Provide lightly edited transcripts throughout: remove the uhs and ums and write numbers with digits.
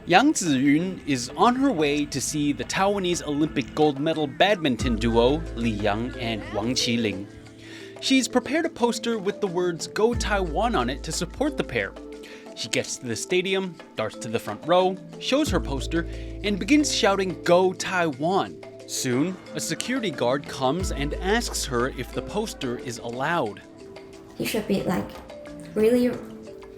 Yang Ziyun is on her way to see the Taiwanese Olympic gold medal badminton duo Li Yang and Wang Qiling. She's prepared a poster with the words "Go Taiwan" on it to support the pair. She gets to the stadium, darts to the front row, shows her poster, and begins shouting "Go Taiwan." Soon, a security guard comes and asks her if the poster is allowed. He should be really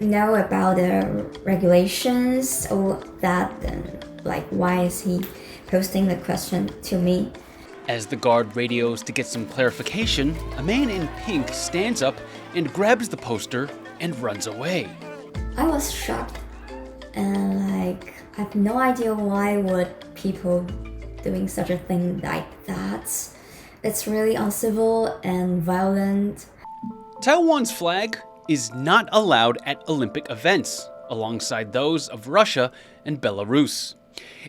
know about the regulations, all that, and why is he posting the question to me? As the guard radios to get some clarification, a man in pink stands up and grabs the poster and runs away. I was shocked, and I have no idea why would people doing such a thing like that. It's really uncivil and violent. Taiwan's flag is not allowed at Olympic events, alongside those of Russia and Belarus.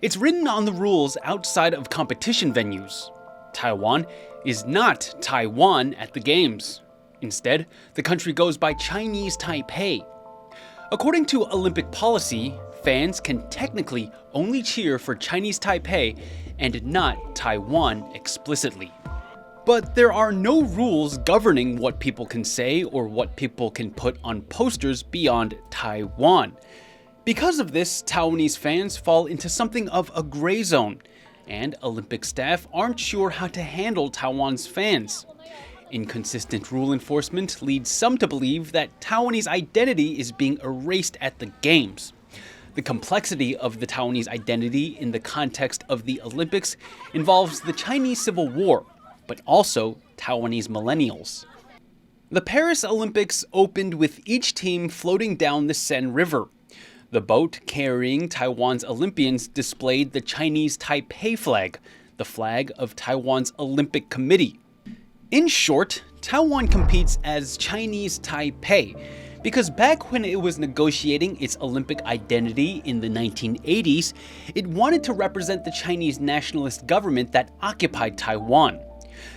It's written on the rules outside of competition venues. Taiwan is not Taiwan at the Games. Instead, the country goes by Chinese Taipei. According to Olympic policy, fans can technically only cheer for Chinese Taipei and not Taiwan explicitly. But there are no rules governing what people can say or what people can put on posters beyond Taiwan. Because of this, Taiwanese fans fall into something of a gray zone, and Olympic staff aren't sure how to handle Taiwan's fans. Inconsistent rule enforcement leads some to believe that Taiwanese identity is being erased at the Games. The complexity of the Taiwanese identity in the context of the Olympics involves the Chinese Civil War, but also Taiwanese millennials. The Paris Olympics opened with each team floating down the Seine River. The boat carrying Taiwan's Olympians displayed the Chinese Taipei flag, the flag of Taiwan's Olympic Committee. In short, Taiwan competes as Chinese Taipei because back when it was negotiating its Olympic identity in the 1980s, it wanted to represent the Chinese nationalist government that occupied Taiwan.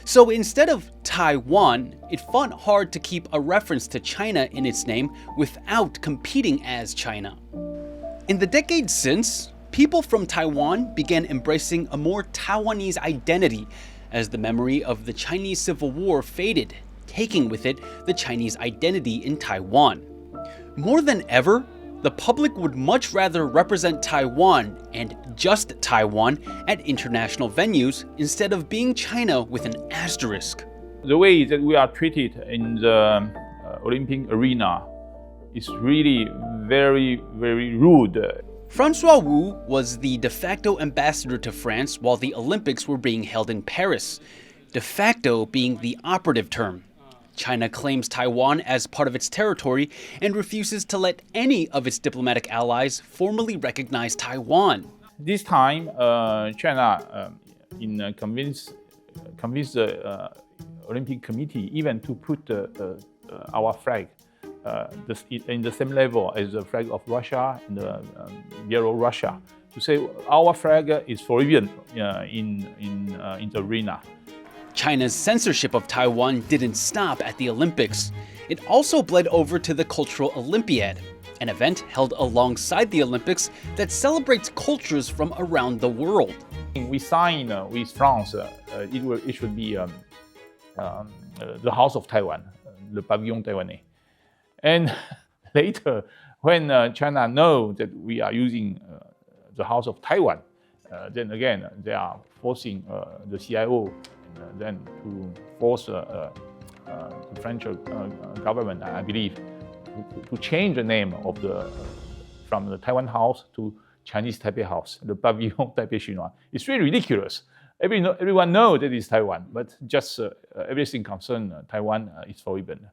So instead of Taiwan, it fought hard to keep a reference to China in its name without competing as China. In the decades since, people from Taiwan began embracing a more Taiwanese identity as the memory of the Chinese Civil War faded, taking with it the Chinese identity in Taiwan. More than ever, the public would much rather represent Taiwan and just Taiwan at international venues instead of being China with an asterisk. The way that we are treated in the Olympic arena is really very, very rude. Francois Wu was the de facto ambassador to France while the Olympics were being held in Paris, de facto being the operative term. China claims Taiwan as part of its territory and refuses to let any of its diplomatic allies formally recognize Taiwan. This time, China convinced the Olympic Committee even to put our flag in the same level as the flag of Russia and Belarus, to say our flag is forbidden in the arena. China's censorship of Taiwan didn't stop at the Olympics. It also bled over to the Cultural Olympiad, an event held alongside the Olympics that celebrates cultures from around the world. We signed with France, it should be the House of Taiwan, the Pavillon Taiwanais. And later, when China knows that we are using the House of Taiwan, then again, they are forcing the CIO then to force the French government, I believe, to change the name of from the Taiwan House to Chinese Taipei House, the Pavillon Taipei Chinois. It's really ridiculous. Everyone knows that it's Taiwan, but just everything concerned Taiwan is forbidden.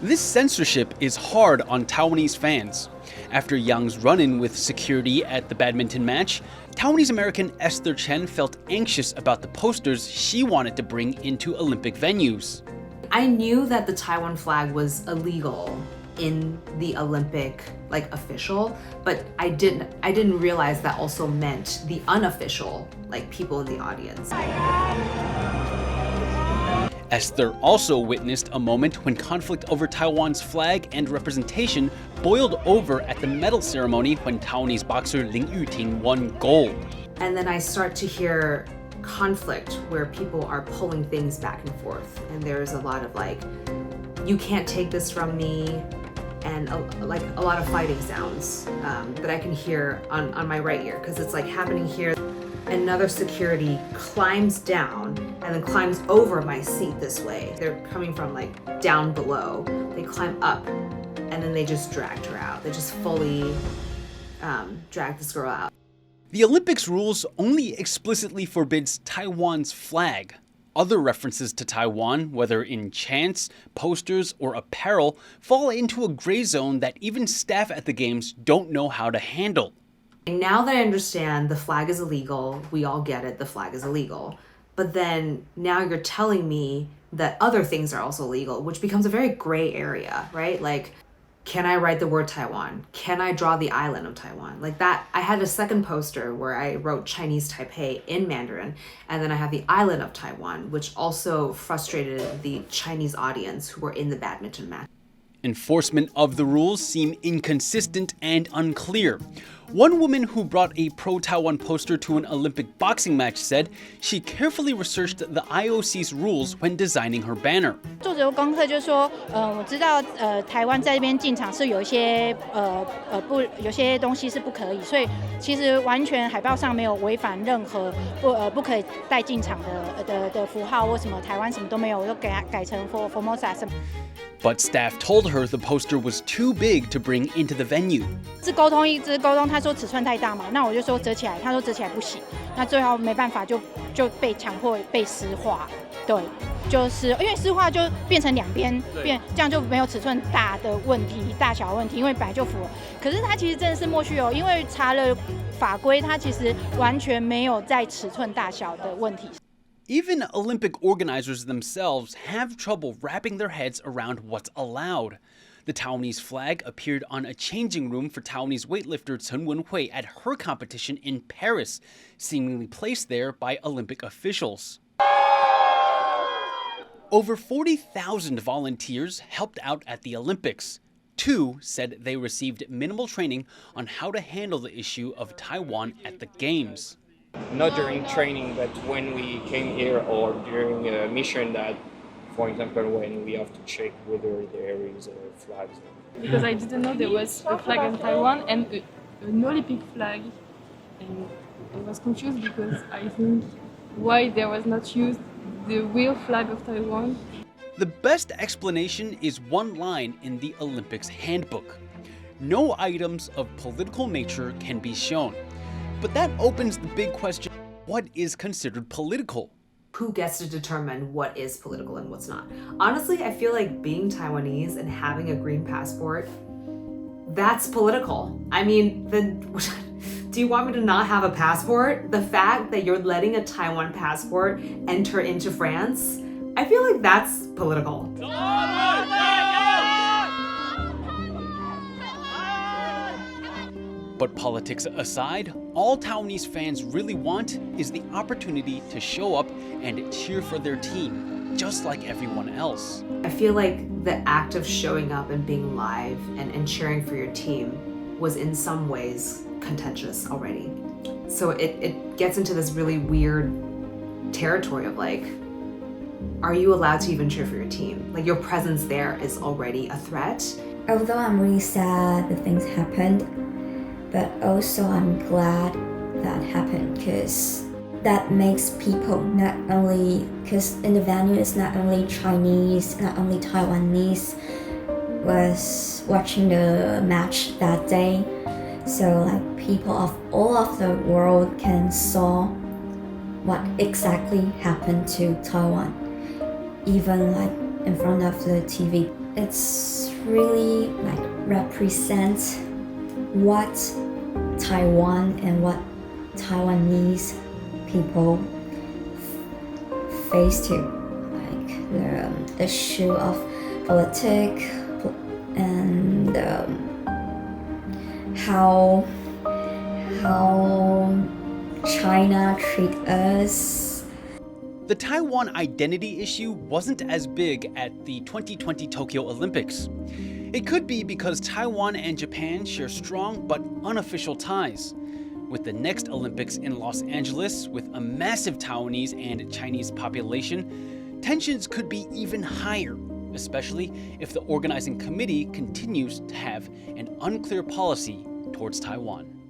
This censorship is hard on Taiwanese fans. After Yang's run-in with security at the badminton match, Taiwanese American Esther Chen felt anxious about the posters she wanted to bring into Olympic venues. I knew that the Taiwan flag was illegal in the Olympic official, but I didn't realize that also meant the unofficial people in the audience. Esther also witnessed a moment when conflict over Taiwan's flag and representation boiled over at the medal ceremony when Taiwanese boxer Ling Yuting won gold. And then I start to hear conflict where people are pulling things back and forth. And there's a lot of like, you can't take this from me, and a lot of fighting sounds that I can hear on my right ear, because it's like happening here. Another security climbs down and then climbs over my seat this way. They're coming from like down below. They climb up and then they just dragged her out. They just fully dragged this girl out. The Olympics rules only explicitly forbids Taiwan's flag. Other references to Taiwan, whether in chants, posters, or apparel, fall into a gray zone that even staff at the games don't know how to handle. And now that I understand the flag is illegal, we all get it, the flag is illegal. But then now you're telling me that other things are also illegal, which becomes a very gray area, right? Like, can I write the word Taiwan? Can I draw the island of Taiwan? Like that, I had a second poster where I wrote Chinese Taipei in Mandarin, and then I have the island of Taiwan, which also frustrated the Chinese audience who were in the badminton match. Enforcement of the rules seem inconsistent and unclear. One woman who brought a pro-Taiwan poster to an Olympic boxing match said she carefully researched the IOC's rules when designing her banner. 做这个功课就是说，我知道台湾在这边进场是有一些有些东西是不可以，所以其实完全海报上没有违反任何不可以带进场的符号或什么，台湾什么都没有，都改成 Formosa 什么。 But staff told her the poster was too big to bring into the venue. 一直沟通，他说尺寸太大嘛，那我就说折起来，他说折起来不行，那最后没办法就被强迫被湿化，对，就是因为湿化就变成两边变，这样就没有尺寸大的问题、大小问题，因为本来就符合。可是他其实真的是莫须有，因为查了法规，他其实完全没有在尺寸大小的问题。 Even Olympic organizers themselves have trouble wrapping their heads around what's allowed. The Taiwanese flag appeared on a changing room for Taiwanese weightlifter Chen Wenhui at her competition in Paris, seemingly placed there by Olympic officials. Over 40,000 volunteers helped out at the Olympics. 2 said they received minimal training on how to handle the issue of Taiwan at the Games. Not during training, but when we came here or during a mission that, for example, when we have to check whether there is flags. Because I didn't know there was a flag in Taiwan and an Olympic flag. And I was confused because I think why there was not used the real flag of Taiwan. The best explanation is one line in the Olympics handbook. No items of political nature can be shown. But that opens the big question, what is considered political? Who gets to determine what is political and what's not? Honestly, I feel like being Taiwanese and having a green passport, that's political. I mean, do you want me to not have a passport? The fact that you're letting a Taiwan passport enter into France, I feel like that's political. But politics aside, all Taiwanese fans really want is the opportunity to show up and cheer for their team, just like everyone else. I feel like the act of showing up and being live and cheering for your team was in some ways contentious already. So it gets into this really weird territory of like, are you allowed to even cheer for your team? Like your presence there is already a threat. Although I'm really sad that things happened, but also I'm glad that happened because that makes people not only, because in the venue it's not only Chinese, not only Taiwanese was watching the match that day. So like people of all of the world can saw what exactly happened to Taiwan, even like in front of the TV. It's really like represents what Taiwan and what Taiwanese people face to, like the issue of politics and how China treat us. The Taiwan identity issue wasn't as big at the 2020 Tokyo Olympics. It could be because Taiwan and Japan share strong but unofficial ties. With the next Olympics in Los Angeles, with a massive Taiwanese and Chinese population, tensions could be even higher, especially if the organizing committee continues to have an unclear policy towards Taiwan.